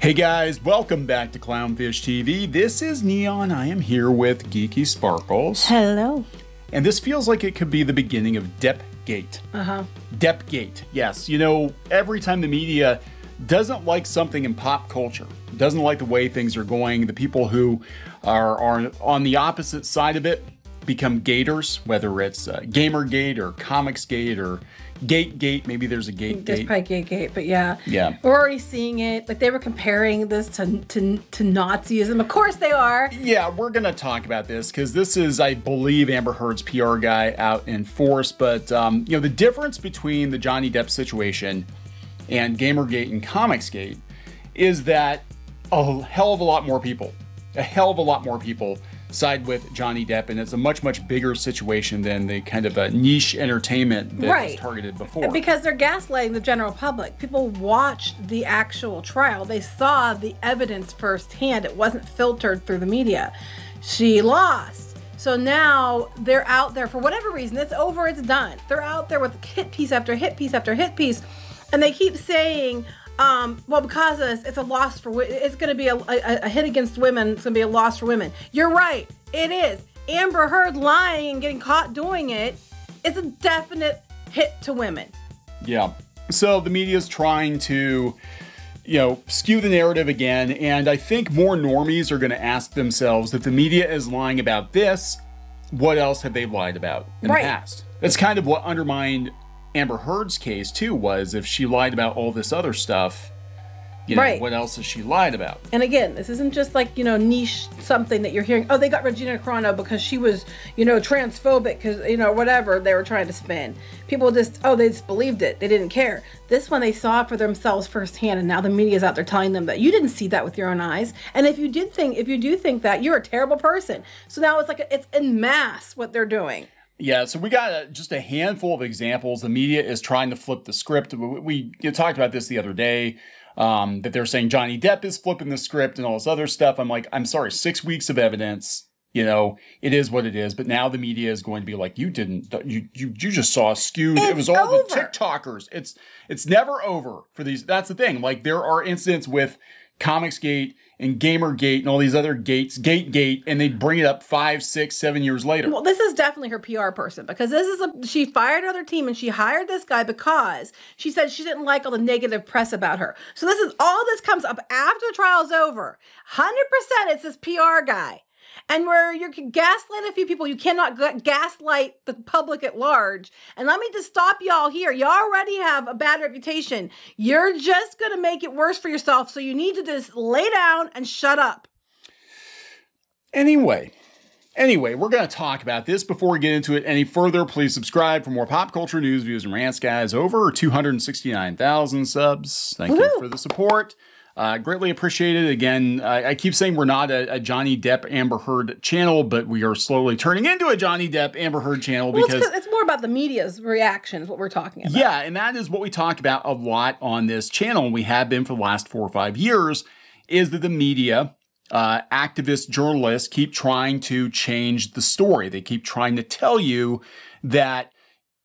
Hey guys, welcome back to Clownfish TV. This is Neon. I am here with Geeky Sparkles. Hello. And this feels like it could be the beginning of DEPP-gate. DEPP-gate, yes. You know, every time the media doesn't like something in pop culture, doesn't like the way things are going, the people who are on the opposite side of it become gators, whether it's Gamergate or Comicsgate or Gate. Maybe there's a Gate. There's probably Gate, but yeah. Yeah. We're already seeing it. Like, they were comparing this to Nazism. Of course they are. Yeah, we're going to talk about this because this is, I believe, Amber Heard's PR guy out in force. But, you know, the difference between the Johnny Depp situation and Gamergate and Comicsgate is that a hell of a lot more people side with Johnny Depp, and it's a much bigger situation than the kind of a niche entertainment that was targeted before. Because they're gaslighting the general public. People watched the actual trial. They saw the evidence firsthand. It wasn't filtered through the media. She lost. So now they're out there for whatever reason. It's over, it's done. They're out there with hit piece after hit piece after hit piece, and they keep saying, well, because of this, it's a loss for it's going to be a hit against women. It's going to be a loss for women. You're right. It is. Amber Heard lying and getting caught doing it is a definite hit to women. Yeah. So the media is trying to, you know, skew the narrative again. And I think more normies are going to ask themselves, if the media is lying about this, what else have they lied about in the past? That's kind of what undermined Amber Heard's case too, was if she lied about all this other stuff, you know, what else has she lied about? And again, this isn't just like, you know, niche something that you're hearing, oh, they got Regina Carano because she was, you know, transphobic, because, you know, whatever they were trying to spin. People just, oh, they just believed it. They didn't care. This one, they saw it for themselves firsthand, and now the media is out there telling them that you didn't see that with your own eyes. And if you do think that, you're a terrible person. So now it's like, it's en masse what they're doing. Yeah, so we got just a handful of examples. The media is trying to flip the script. We talked about this the other day, that they're saying Johnny Depp is flipping the script and all this other stuff. I'm like, I'm sorry, 6 weeks of evidence. You know, it is what it is. But now the media is going to be like, you just saw skewed. It was all the TikTokers. It's never over for these. That's the thing. Like, there are incidents with Comicsgate and Gamergate and all these other gates, Gate, and they bring it up 5, 6, 7 years later. Well, this is definitely her PR person, because this is she fired another team and she hired this guy because she said she didn't like all the negative press about her. So this comes up after the trial's over. 100% it's this PR guy. And where you can gaslight a few people, you cannot gaslight the public at large. And let me just stop y'all here. You already have a bad reputation. You're just going to make it worse for yourself. So you need to just lay down and shut up. Anyway, we're going to talk about this. Before we get into it any further, please subscribe for more pop culture news, views, and rants, guys. Over 269,000 subs. Thank you for the support. Greatly appreciated. Again, I keep saying we're not a Johnny Depp Amber Heard channel, but we are slowly turning into a Johnny Depp Amber Heard channel, because it's more about the media's reaction is what we're talking about. Yeah, and that is what we talk about a lot on this channel, and we have been for the last 4 or 5 years, is that the media, activists, journalists keep trying to change the story. They keep trying to tell you that,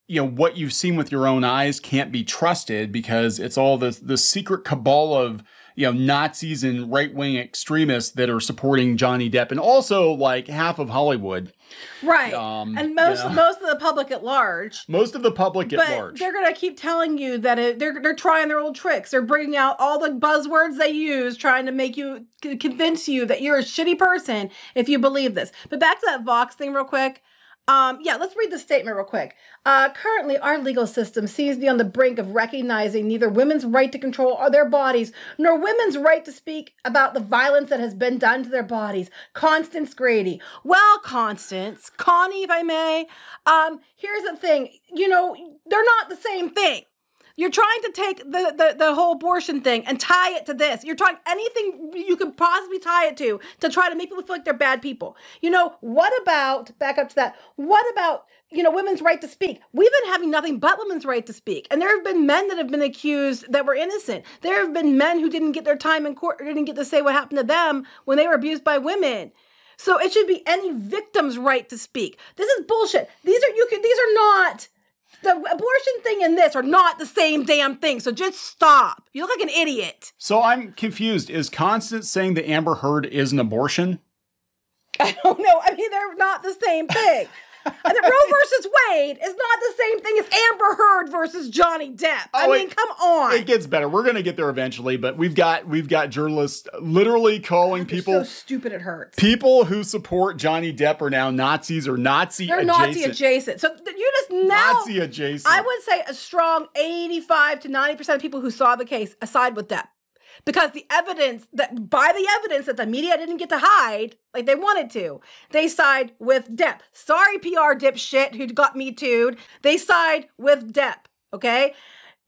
you know, what you've seen with your own eyes can't be trusted, because it's all the secret cabal of, you know, Nazis and right-wing extremists that are supporting Johnny Depp, and also like half of Hollywood. Right. And most of the public at large. Most of the public at large. They're going to keep telling you that they're trying their old tricks. They're bringing out all the buzzwords they use, trying to make you, convince you that you're a shitty person if you believe this. But back to that Vox thing real quick. Yeah, let's read the statement real quick. Currently, our legal system seems to be on the brink of recognizing neither women's right to control their bodies, nor women's right to speak about the violence that has been done to their bodies. Constance Grady. Well, Constance, Connie, if I may, here's the thing. You know, they're not the same thing. You're trying to take the whole abortion thing and tie it to this. You're trying anything you could possibly tie it to try to make people feel like they're bad people. You know, what about, back up to that, what about, you know, women's right to speak? We've been having nothing but women's right to speak. And there have been men that have been accused that were innocent. There have been men who didn't get their time in court or didn't get to say what happened to them when they were abused by women. So it should be any victim's right to speak. This is bullshit. These are not The abortion thing and this are not the same damn thing. So just stop. You look like an idiot. So I'm confused. Is Constance saying that Amber Heard is an abortion? I don't know. I mean, they're not the same thing. And the Roe versus Wade is not the same thing as Amber Heard versus Johnny Depp. I mean, come on. It gets better. We're gonna get there eventually, but we've got journalists literally calling people so stupid it hurts. People who support Johnny Depp are now Nazis or Nazi They're adjacent. Nazi adjacent. So you just now Nazi adjacent. I would say a strong 85 to 90% of people who saw the case side with Depp. Because the evidence that the media didn't get to hide like they wanted to, they side with Depp. Sorry, PR dipshit who got me too'd. They side with Depp. Okay,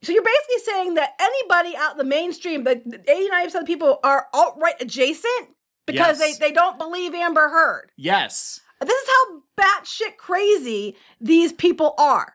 so you're basically saying that anybody out in the mainstream, but 89% of people are alt-right adjacent because they don't believe Amber Heard. Yes, this is how batshit crazy these people are.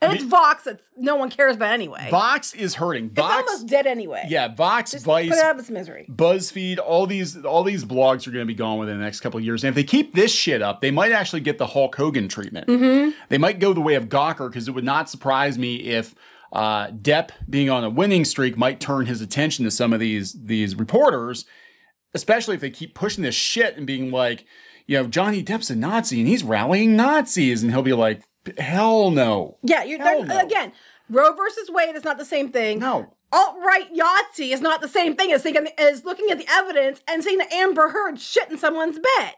And it's Vox that no one cares about anyway. Vox is hurting. Vox, it's almost dead anyway. Yeah, Vox, just Vice, put it out of its misery. BuzzFeed, all these blogs are going to be gone within the next couple of years. And if they keep this shit up, they might actually get the Hulk Hogan treatment. Mm-hmm. They might go the way of Gawker, because it would not surprise me if Depp, being on a winning streak, might turn his attention to some of these reporters, especially if they keep pushing this shit and being like, Johnny Depp's a Nazi and he's rallying Nazis, and he'll be like, hell no. Yeah, again, Roe versus Wade is not the same thing. No. Alt-right Yahtzee is not the same thing as looking at the evidence and seeing that Amber Heard shit in someone's bed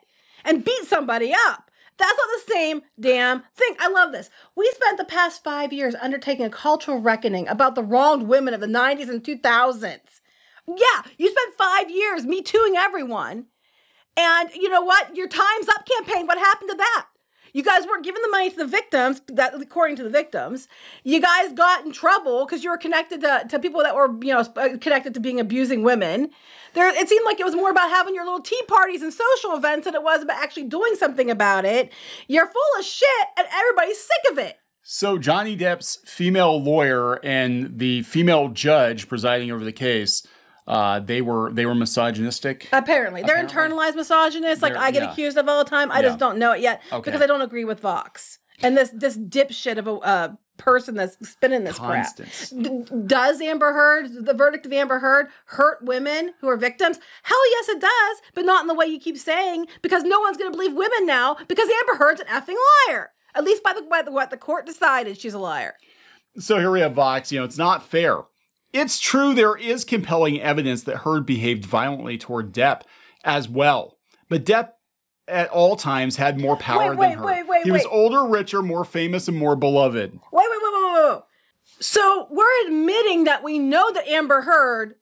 and beat somebody up. That's not the same damn thing. I love this. We spent the past 5 years undertaking a cultural reckoning about the wronged women of the 90s and 2000s. Yeah, you spent 5 years Me Tooing everyone. And you know what? Your Time's Up campaign, what happened to that? You guys weren't giving the money to the victims, according to the victims. You guys got in trouble because you were connected to people that were, connected to being abusing women. It seemed like it was more about having your little tea parties and social events than it was about actually doing something about it. You're full of shit and everybody's sick of it. So Johnny Depp's female lawyer and the female judge presiding over the case, they were misogynistic. Apparently. They're internalized misogynists, like I get accused of all the time. I just don't know it yet because I don't agree with Vox. And this dipshit of a person that's spinning this crap. Does Amber Heard, the verdict of Amber Heard, hurt women who are victims? Hell yes, it does, but not in the way you keep saying, because no one's going to believe women now because Amber Heard's an effing liar. At least by what the court decided, she's a liar. So here we have Vox. It's not fair. It's true there is compelling evidence that Heard behaved violently toward Depp as well. But Depp at all times had more power than her. He was older, richer, more famous, and more beloved. Wait. So we're admitting that we know that Amber Heard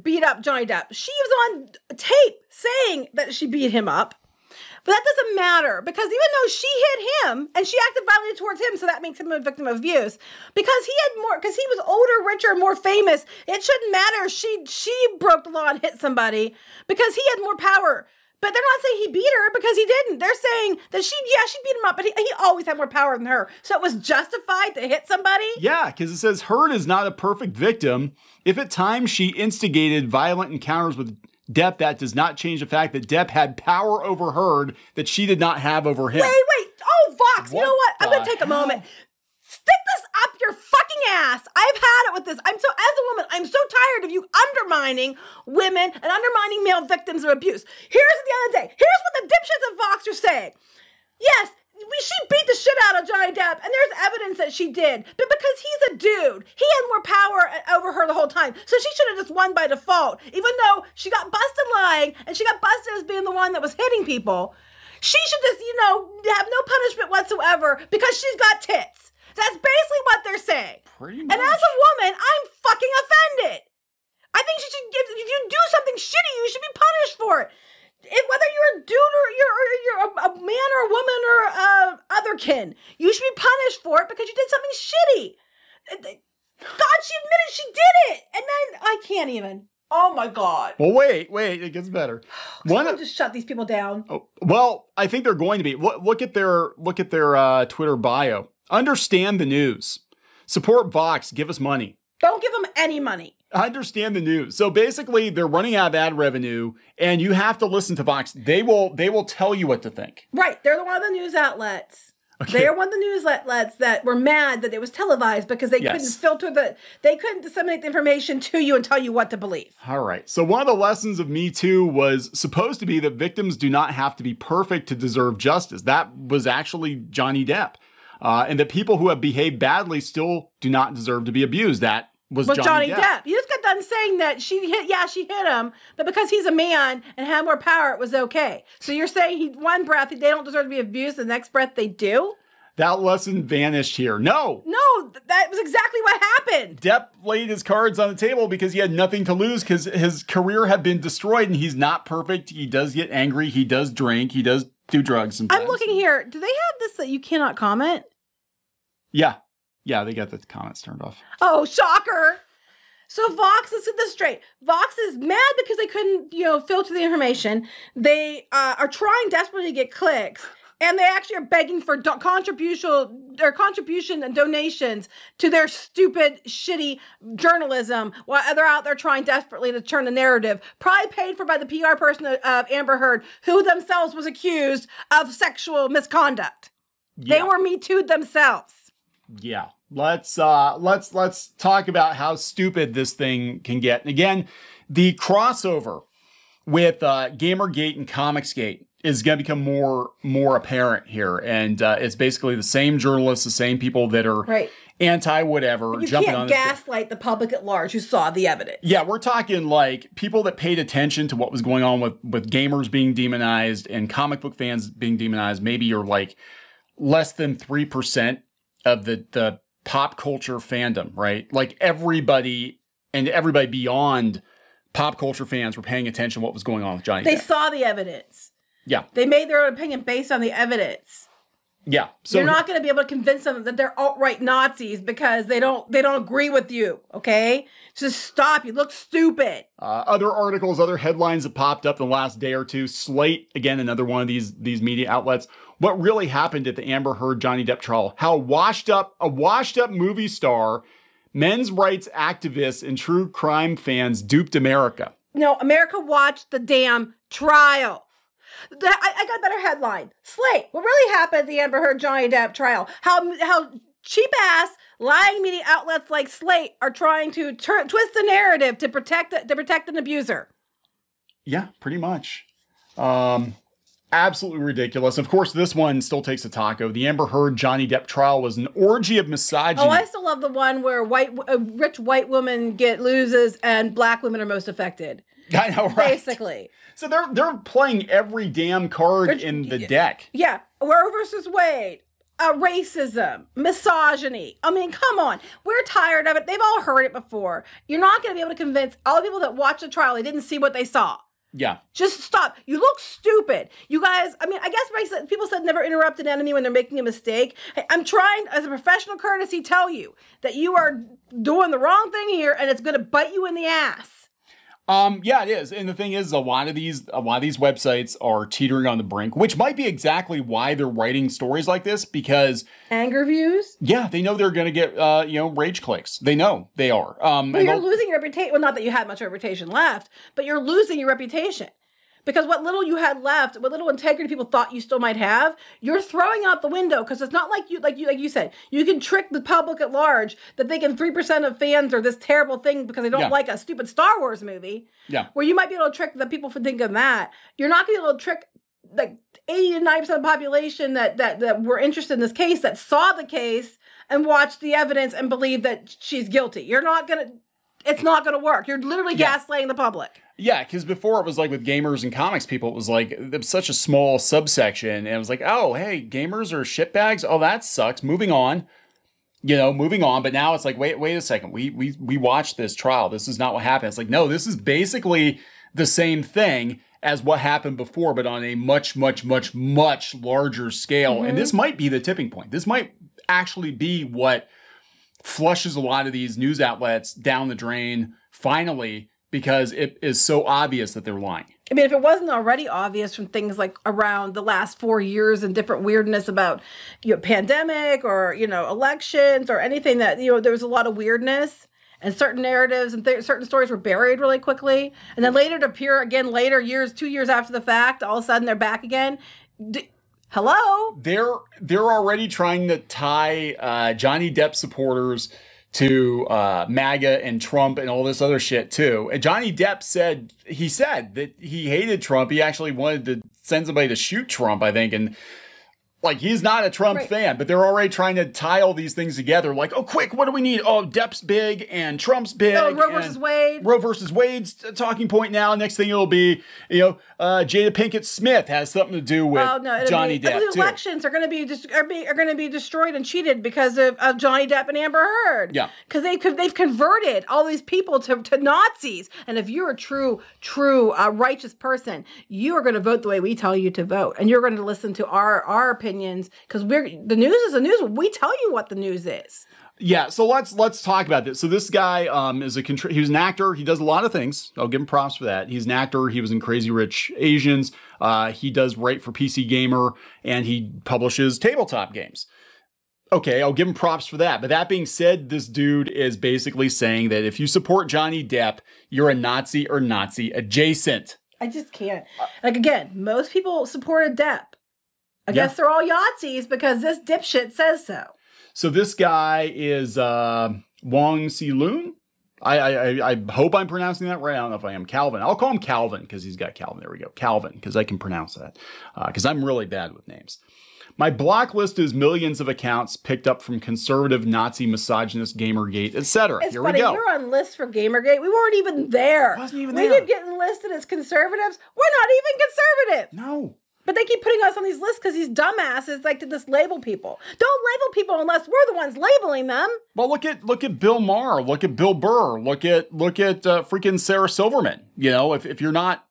beat up Johnny Depp. She was on tape saying that she beat him up. But that doesn't matter, because even though she hit him and she acted violently towards him, so that makes him a victim of abuse, because he was older, richer, more famous, it shouldn't matter. She broke the law and hit somebody because he had more power. But they're not saying he beat her because he didn't. They're saying that she beat him up, but he always had more power than her. So it was justified to hit somebody? Yeah, because it says Heard is not a perfect victim. If at times she instigated violent encounters with Depp, that does not change the fact that Depp had power over Heard that she did not have over him. Wait. Oh, Vox, you know what? I'm going to take a moment. Stick this up your fucking ass. I've had it with this. As a woman, I'm so tired of you undermining women and undermining male victims of abuse. Here's what the dipshits of Vox are saying. Yes, she beat the shit out of Johnny Depp, and there's evidence that she did. But because he's a dude, he had more power over her the whole time. So she should have just won by default, even though she got busted lying, and she got busted as being the one that was hitting people. She should just, have no punishment whatsoever because she's got tits. That's basically what they're saying. Pretty much. And as a woman, I'm fucking offended. I think if you do something shitty, you should be punished for it. Whether you're a dude or you're a man or a woman or otherkin, you should be punished for it because you did something shitty. God, she admitted she did it, and then I can't even. Oh my God. Well, wait, it gets better. Someone just shut these people down. Oh, well, I think they're going to be. Look at their Twitter bio. Understand the news. Support Vox. Give us money. Don't give them any money. Understand the news. So basically, they're running out of ad revenue, and you have to listen to Vox. They will tell you what to think. Right. They're one of the news outlets. Okay. They are one of the news outlets that were mad that it was televised because they couldn't filter they couldn't disseminate the information to you and tell you what to believe. All right. So one of the lessons of Me Too was supposed to be that victims do not have to be perfect to deserve justice. That was actually Johnny Depp. And that people who have behaved badly still do not deserve to be abused. That was Johnny Depp. You just got done saying that she hit him, but because he's a man and had more power, it was okay. So you're saying one breath they don't deserve to be abused, the next breath they do? That lesson vanished here. No, that was exactly what happened. Depp laid his cards on the table because he had nothing to lose because his career had been destroyed and he's not perfect. He does get angry. He does drink. He does do drugs sometimes. I'm looking here. Do they have this that you cannot comment? Yeah, they got the comments turned off. Oh, shocker. So Vox, let's get this straight. Vox is mad because they couldn't, filter the information. They are trying desperately to get clicks. And they actually are begging for contribution and donations to their stupid, shitty journalism while they're out there trying desperately to turn the narrative. Probably paid for by the PR person of Amber Heard, who themselves was accused of sexual misconduct. Yeah. They were Me Too'd themselves. Yeah. Let's talk about how stupid this thing can get. And again, the crossover with Gamergate and Comicsgate is going to become more apparent here. And it's basically the same journalists, the same people that are anti-whatever. You can't gaslight the public at large who saw the evidence. Yeah, we're talking like people that paid attention to what was going on with gamers being demonized and comic book fans being demonized. Maybe you're like less than 3% of the pop culture fandom, right? Like everybody beyond pop culture fans were paying attention to what was going on with Johnny Depp. They saw the evidence. Yeah. They made their own opinion based on the evidence. Yeah. So you're not going to be able to convince them that they're alt-right Nazis because they don't agree with you, okay? Just stop. You look stupid. Other articles, other headlines that popped up in the last day or two. Slate, again, another one of these media outlets. What really happened at the Amber Heard Johnny Depp trial? How a washed up movie star, men's rights activists, and true crime fans duped America. No, America watched the damn trial. I got a better headline. Slate. What really happened at the Amber Heard Johnny Depp trial? How cheap ass lying media outlets like Slate are trying to twist the narrative to protect an abuser. Yeah, pretty much. Absolutely ridiculous. Of course, this one still takes a taco. The Amber Heard Johnny Depp trial was an orgy of misogyny. Oh, I still love the one where a rich white woman loses and black women are most affected. I know, right? Basically. So they're playing every damn card in the deck. Yeah. Roe versus Wade. Racism. Misogyny. I mean, come on. We're tired of it. They've all heard it before. You're not going to be able to convince all the people that watched the trial they didn't see what they saw. Yeah. Just stop. You look stupid. You guys, I mean, I guess people said never interrupt an enemy when they're making a mistake. Hey, I'm trying, as a professional courtesy, tell you that you are doing the wrong thing here and it's going to bite you in the ass. Yeah, it is. And the thing is, a lot of these websites are teetering on the brink, which might be exactly why they're writing stories like this, because anger views. Yeah, they know they're going to get, rage clicks. They know they are. Well, you're losing your reputation. Well, not that you had much reputation left, but you're losing your reputation. Because what little you had left, what little integrity people thought you still might have, you're throwing out the window. Because it's not like you said, you can trick the public at large that thinking 3% of fans are this terrible thing because they don't like a stupid Star Wars movie. Yeah. Where you might be able to trick the people for thinking that. You're not going to be able to trick like 80 to 90% of the population that were interested in this case, that saw the case and watched the evidence and believed that she's guilty. It's not going to work. You're literally gaslighting the public. Yeah, because before it was like with gamers and comics people, it was like, it was such a small subsection. And it was like, oh, hey, gamers are shitbags. Oh, that sucks. Moving on. Moving on. But now it's like, wait a second. We watched this trial. This is not what happened. It's like, no, this is basically the same thing as what happened before, but on a much, much, much, much larger scale. Mm-hmm. And this might be the tipping point. This might actually be what flushes a lot of these news outlets down the drain finally, because it is so obvious that they're lying. I mean, if it wasn't already obvious from things like around the last 4 years and different weirdness about, pandemic or, elections or anything that, there was a lot of weirdness and certain narratives and certain stories were buried really quickly. And then later to appear again later, 2 years after the fact, all of a sudden they're back again. Hello? They're already trying to tie Johnny Depp supporters to MAGA and Trump and all this other shit too. And Johnny Depp said that he hated Trump. He actually wanted to send somebody to shoot Trump, I think, and like, he's not a Trump fan, but they're already trying to tie all these things together. Like, oh, quick, what do we need? Oh, Depp's big and Trump's big. Oh, Roe versus Wade. Roe versus Wade's a talking point now. Next thing it'll be, Jada Pinkett Smith has something to do with Johnny Depp. The elections are going to be destroyed and cheated because of Johnny Depp and Amber Heard. Yeah, because they've converted all these people to Nazis. And if you're a true righteous person, you are going to vote the way we tell you to vote, and you're going to listen to our opinions. Because the news is the news. We tell you what the news is. Yeah, so let's talk about this. So this guy he was an actor. He does a lot of things. I'll give him props for that. He's an actor. He was in Crazy Rich Asians. He does write for PC Gamer, and he publishes tabletop games. Okay, I'll give him props for that. But that being said, this dude is basically saying that if you support Johnny Depp, you're a Nazi or Nazi adjacent. I just can't. Like, again, most people supported Depp. I guess they're all Yahtzees because this dipshit says so. So this guy is Wong Si-loon. I hope I'm pronouncing that right. I don't know if I am. Calvin. I'll call him Calvin because he's got Calvin. There we go. Calvin, because I can pronounce that. Because I'm really bad with names. My block list is millions of accounts picked up from conservative, Nazi, misogynist, Gamergate, etc. Here we go. You're on lists for Gamergate. We weren't even there. We keep getting listed as conservatives. We're not even conservative. No. But they keep putting us on these lists because these dumbasses like to just label people. Don't label people unless we're the ones labeling them. Well, look at Bill Maher. Look at Bill Burr. Look at freaking Sarah Silverman. If you're not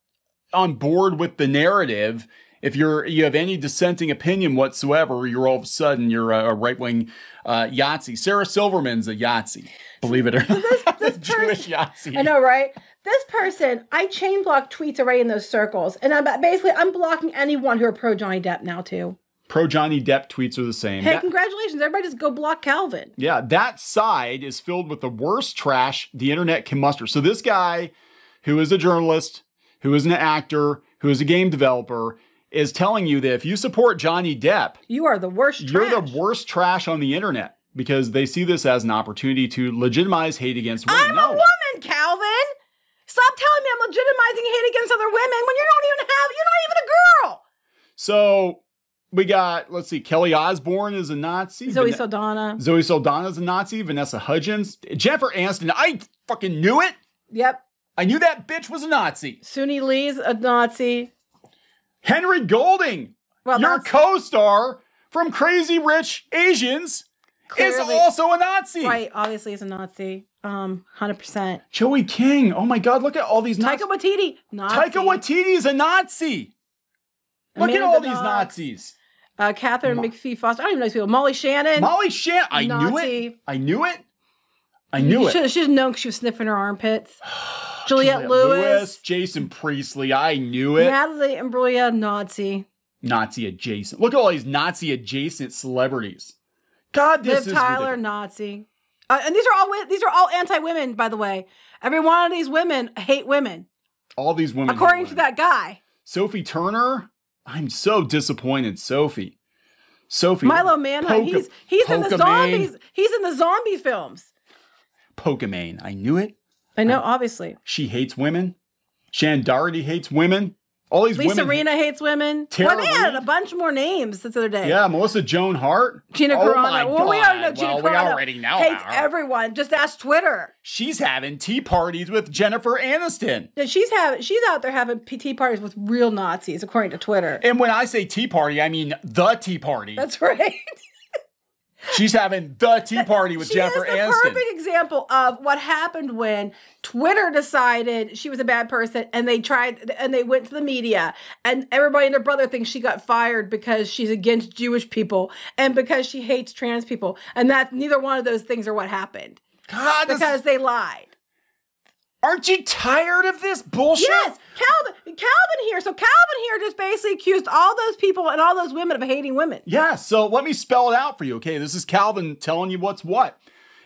on board with the narrative, if you have any dissenting opinion whatsoever, you're all of a sudden you're a right-wing Yahtzee. Sarah Silverman's a Yahtzee. Believe it or not. This Jewish Yahtzee. I know, right? This person, I chain block tweets already in those circles. And I'm blocking anyone who are pro Johnny Depp now, too. Pro Johnny Depp tweets are the same. Hey, congratulations. Everybody just go block Calvin. Yeah, that side is filled with the worst trash the internet can muster. So this guy, who is a journalist, who is an actor, who is a game developer, is telling you that if you support Johnny Depp, you are the worst trash. You're the worst trash on the internet. Because they see this as an opportunity to legitimize hate against women. I'm a woman, Calvin! Stop telling me I'm legitimizing hate against other women when you're not even a girl. So we got, let's see, Kelly Osbourne is a Nazi. Zoe Saldana is a Nazi. Vanessa Hudgens. Jennifer Aniston. I fucking knew it. Yep. I knew that bitch was a Nazi. Suni Lee's a Nazi. Henry Golding, your co-star from Crazy Rich Asians, is also a Nazi. Right, obviously he's a Nazi. 100%. Joey King. Oh my God, look at all these Nazis. Taika Waititi, Nazi. Taika Waititi is a Nazi. Look at all these Nazis. Catherine McPhee Foster. I don't even know these people. Molly Shannon. I knew it. She should have known because she was sniffing her armpits. Juliette Lewis. Jason Priestley. I knew it. Natalie Imbruglia, Nazi. Nazi adjacent. Look at all these Nazi adjacent celebrities. God, this is Tyler, ridiculous. Nazi. And these are all anti-women, by the way. Every one of these women hate women. All these women. According to that guy. Sophie Turner. I'm so disappointed, Sophie. Milo Manhunt. He's in the zombies. He's in the zombie films. Pokemon. I knew it. I know, obviously. She hates women. Shannon Doherty hates women. All these Lisa women. Rinna hates women. Well, they added a bunch more names this other day. Yeah, Melissa Joan Hart. Gina Carano. My God. We already know Gina Carano. We already know hates everyone. Just ask Twitter. She's having tea parties with Jennifer Aniston. Yeah, she's out there having tea parties with real Nazis, according to Twitter. And when I say tea party, I mean the tea party. That's right. She's having the tea party with Jennifer Aniston. She is the perfect example of what happened when Twitter decided she was a bad person, and they went to the media, and everybody and their brother thinks she got fired because she's against Jewish people and because she hates trans people, and that neither one of those things are what happened. God, because they lied. Aren't you tired of this bullshit? Yes, Calvin here. So Calvin here just basically accused all those people and all those women of hating women. Yeah, so let me spell it out for you, okay? This is Calvin telling you what's what.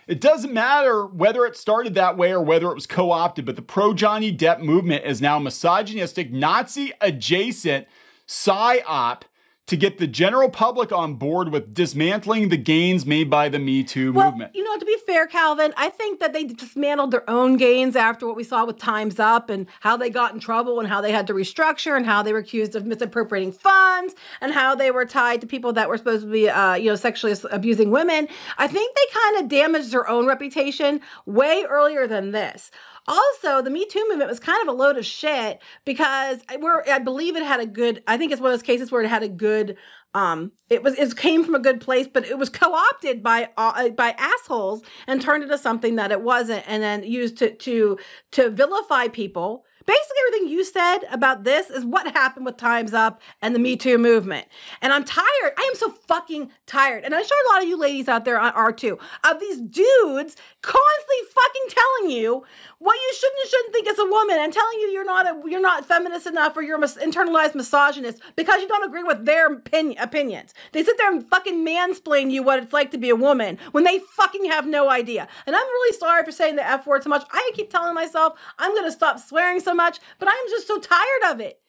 It doesn't matter whether it started that way or whether it was co-opted, but the pro-Johnny Depp movement is now misogynistic, Nazi-adjacent psyop to get the general public on board with dismantling the gains made by the Me Too movement. You know, to be fair, Calvin, I think that they dismantled their own gains after what we saw with Time's Up and how they got in trouble and how they had to restructure and how they were accused of misappropriating funds and how they were tied to people that were supposed to be, sexually abusing women. I think they kind of damaged their own reputation way earlier than this. Also, the Me Too movement was kind of a load of shit because I believe it had a good, I think it's one of those cases where it had a good, it came from a good place, but it was co-opted by assholes and turned into something that it wasn't, and then used to vilify people. Basically, everything you said about this is what happened with Time's Up and the Me Too movement. And I'm tired. I am so fucking tired. And I'm sure a lot of you ladies out there are too, of these dudes constantly fucking telling you what you shouldn't think as a woman and telling you you're not feminist enough or you're internalized misogynist because you don't agree with their opinions. They sit there and fucking mansplain you what it's like to be a woman when they fucking have no idea. And I'm really sorry for saying the F word so much. I keep telling myself I'm going to stop swearing so much, but I'm just so tired of it.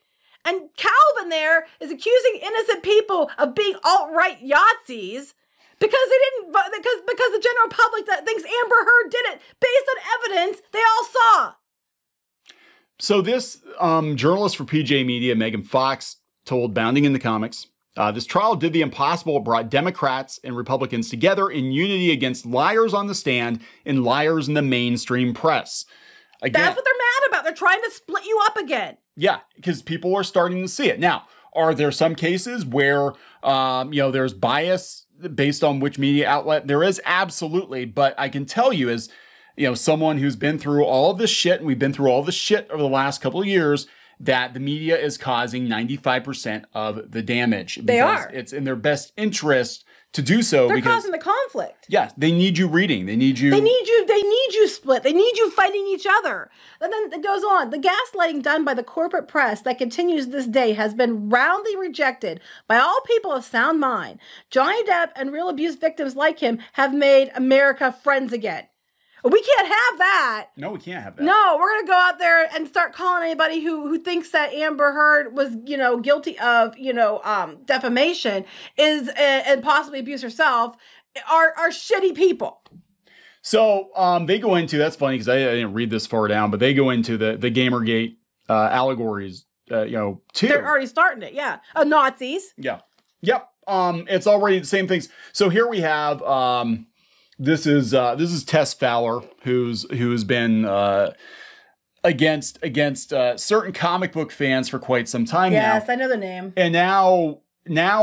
And Calvin there is accusing innocent people of being alt-right Yahtzees because because the general public that thinks Amber Heard did it based on evidence they all saw. So this journalist for PJ Media, Megan Fox, told Bounding in the Comics, this trial did the impossible. It brought Democrats and Republicans together in unity against liars on the stand and liars in the mainstream press. Again, that's what they're mad about. They're trying to split you up again. Yeah, because people are starting to see it. Now, are there some cases where, there's bias based on which media outlet? There is, absolutely. But I can tell you as, someone who's been through all of this shit, and we've been through all this shit over the last couple of years, that the media is causing 95% of the damage. They are. It's in their best interest to do so. They're causing the conflict. Yeah, they need you reading. They need you split. They need you fighting each other. And then it goes on. The gaslighting done by the corporate press that continues this day has been roundly rejected by all people of sound mind. Johnny Depp and real abuse victims like him have made America friends again. We can't have that. No, we can't have that. No, we're going to go out there and start calling anybody who thinks that Amber Heard was, guilty of, defamation and possibly abuse herself are shitty people. So they go into, that's funny because I didn't read this far down, but they go into the Gamergate allegories, too. They're already starting it, yeah. Nazis. Yeah. Yep. It's already the same things. So here we have... This is Tess Fowler, who's been against certain comic book fans for quite some time now. Yes, I know the name. And now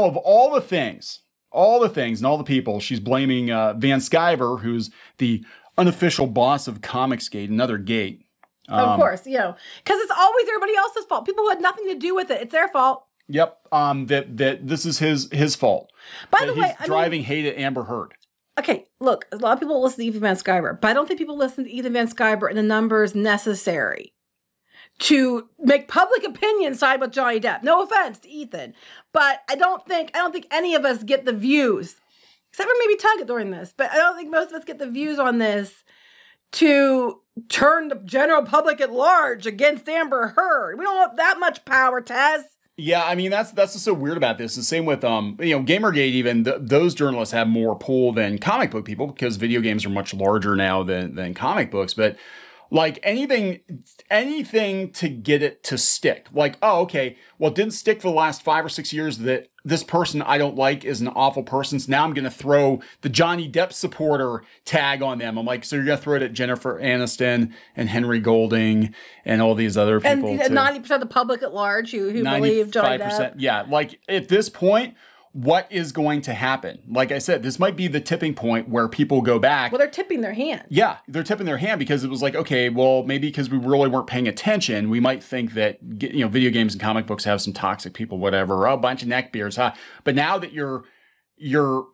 of all the things and all the people, she's blaming Van Sciver, who's the unofficial boss of Comicsgate, another gate. Of course, because it's always everybody else's fault. People who had nothing to do with it. It's their fault. Yep. That this is his fault. By the way, he's driving hate at Amber Heard. Okay, look, a lot of people listen to Ethan Van Sciver, but I don't think people listen to Ethan Van Sciver in the numbers necessary to make public opinion side with Johnny Depp. No offense to Ethan, but I don't think any of us get the views, except for maybe Tugget during this, but I don't think most of us get the views on this to turn the general public at large against Amber Heard. We don't have that much power, Tess. Yeah, I mean, that's just so weird about this. The same with, Gamergate even, those journalists have more pull than comic book people because video games are much larger now than comic books. But like anything to get it to stick. Like, oh, okay, well, it didn't stick for the last 5 or 6 years that this person I don't like is an awful person. So now I'm going to throw the Johnny Depp supporter tag on them. I'm like, so you're going to throw it at Jennifer Aniston and Henry Golding and all these other people. And 90% of the public at large who believe Johnny Depp. Yeah, like at this point, what is going to happen? Like I said, this might be the tipping point where people go back. Well, they're tipping their hand. Yeah, they're tipping their hand because it was like, okay, well, maybe because we really weren't paying attention, we might think that, video games and comic books have some toxic people, whatever, a bunch of neckbeards, huh? But now that you're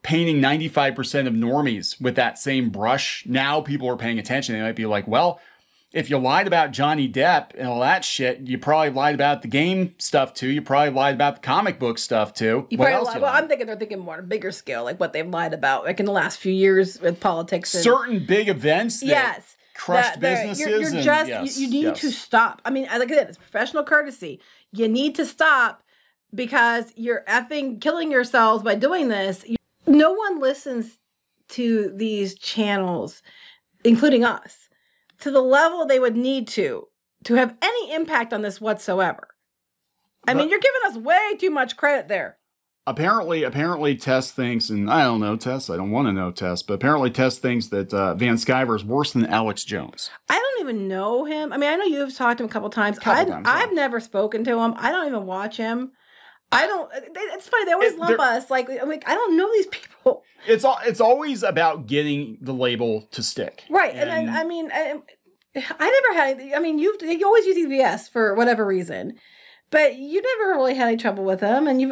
painting 95% of normies with that same brush, now people are paying attention. They might be like, well, if you lied about Johnny Depp and all that shit, you probably lied about the game stuff too. You probably lied about the comic book stuff too. I'm thinking they're thinking more on a bigger scale, like what they've lied about, like in the last few years with politics. Certain big events that crushed businesses. You need to stop. I mean, like I said, it's professional courtesy. You need to stop because you're effing killing yourselves by doing this. No one listens to these channels, including us, to the level they would need to have any impact on this whatsoever. I mean, you're giving us way too much credit there. Apparently Tess thinks, and I don't know Tess, I don't want to know Tess, but apparently Tess thinks that Van Sciver is worse than Alex Jones. I don't even know him. I mean, I know you've talked to him a couple times. I've never spoken to him. I don't even watch him. It's funny, they always lump us like I don't know these people. It's always about getting the label to stick. Right. And then, I mean, I never had, I mean, you always use EBS for whatever reason. But you never really had any trouble with him, and you've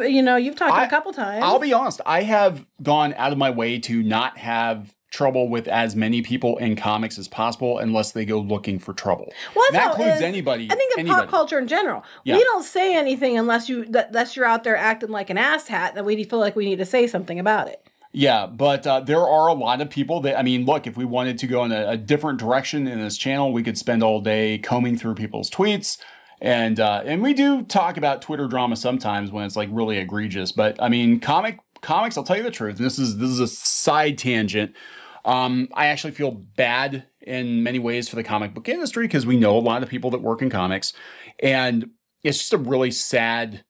talked to him a couple times. I'll be honest, I have gone out of my way to not have trouble with as many people in comics as possible unless they go looking for trouble. Well, that includes anybody. I think in pop culture in general. Yeah. We don't say anything unless you're out there acting like an asshat that we feel like we need to say something about it. Yeah, but there are a lot of people that, I mean, look, if we wanted to go in a different direction in this channel, we could spend all day combing through people's tweets. And we do talk about Twitter drama sometimes when it's like really egregious. But I mean, comics, I'll tell you the truth. And this is a side tangent. I actually feel bad in many ways for the comic book industry because we know a lot of people that work in comics. And it's just a really sad,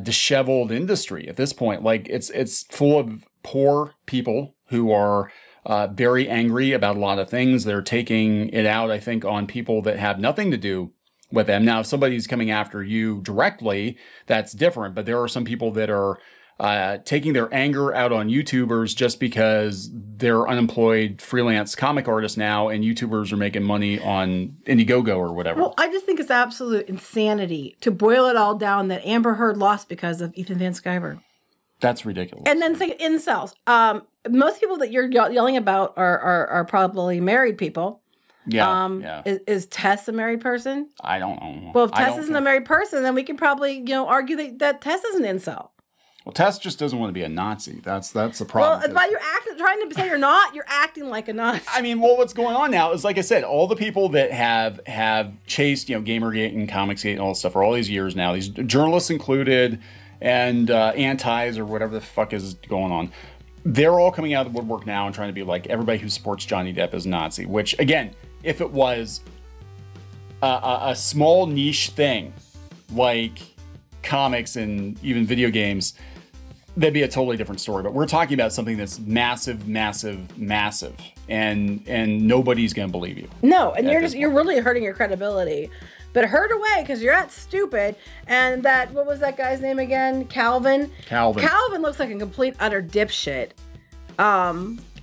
disheveled industry at this point. Like it's full of poor people who are very angry about a lot of things. They're taking it out, I think, on people that have nothing to do with them. Now, if somebody's coming after you directly, that's different. But there are some people that are taking their anger out on YouTubers just because they're unemployed freelance comic artists now, and YouTubers are making money on Indiegogo or whatever. Well, I just think it's absolute insanity to boil it all down that Amber Heard lost because of Ethan Van Sciver. That's ridiculous. And then say incels. Most people that you're yelling about are probably married people. Yeah, Is Tess a married person? I don't know. Well, if Tess isn't a married person, then we can probably, argue that Tess is an incel. Well, Tess just doesn't want to be a Nazi. That's the problem. Well, by trying to say you're not, you're acting like a Nazi. I mean, well, what's going on now is, like I said, all the people that have chased, Gamergate and Comicsgate and all this stuff for all these years now, these journalists included, and antis or whatever the fuck is going on, they're all coming out of the woodwork now and trying to be like, everybody who supports Johnny Depp is Nazi, which, again, if it was a small niche thing like comics and even video games, that'd be a totally different story. But we're talking about something that's massive, massive, massive, and nobody's going to believe you. No, and you're really hurting your credibility. But hurt away because you're that stupid. And what was that guy's name again? Calvin. Calvin looks like a complete utter dipshit.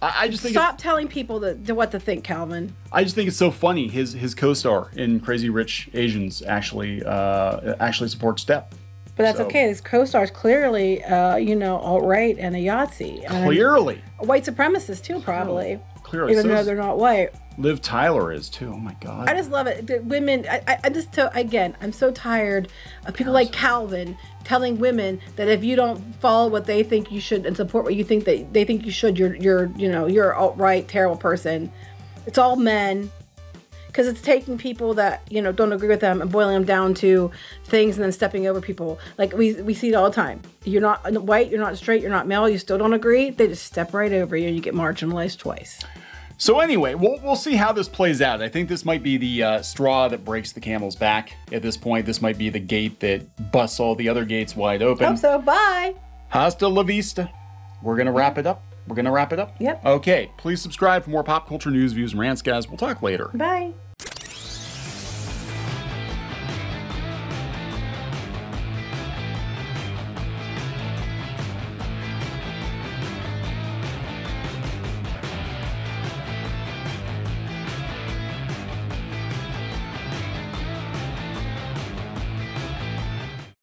I just think stop telling people what to think, Calvin. I just think it's so funny. His co-star in Crazy Rich Asians actually supports Depp. But that's okay. His co-star's clearly, alt-right and a Yahtzee. Clearly. A white supremacist too, probably. Clearly. Even though they're not white. Liv Tyler is too. Oh my God. I just love it. The women, I'm so tired of people like Calvin telling women that if you don't follow what they think you should and support what you think they think you should, you're an alt-right, terrible person. It's all men. Because it's taking people that, don't agree with them and boiling them down to things and then stepping over people. Like we see it all the time. You're not white, you're not straight, you're not male, you still don't agree. They just step right over you and you get marginalized twice. So anyway, we'll see how this plays out. I think this might be the straw that breaks the camel's back at this point. This might be the gate that busts all the other gates wide open. Hope so. Bye. Hasta la vista. We're going to wrap it up. Yep. Okay. Please subscribe for more pop culture news, views, and rants, guys. We'll talk later. Bye.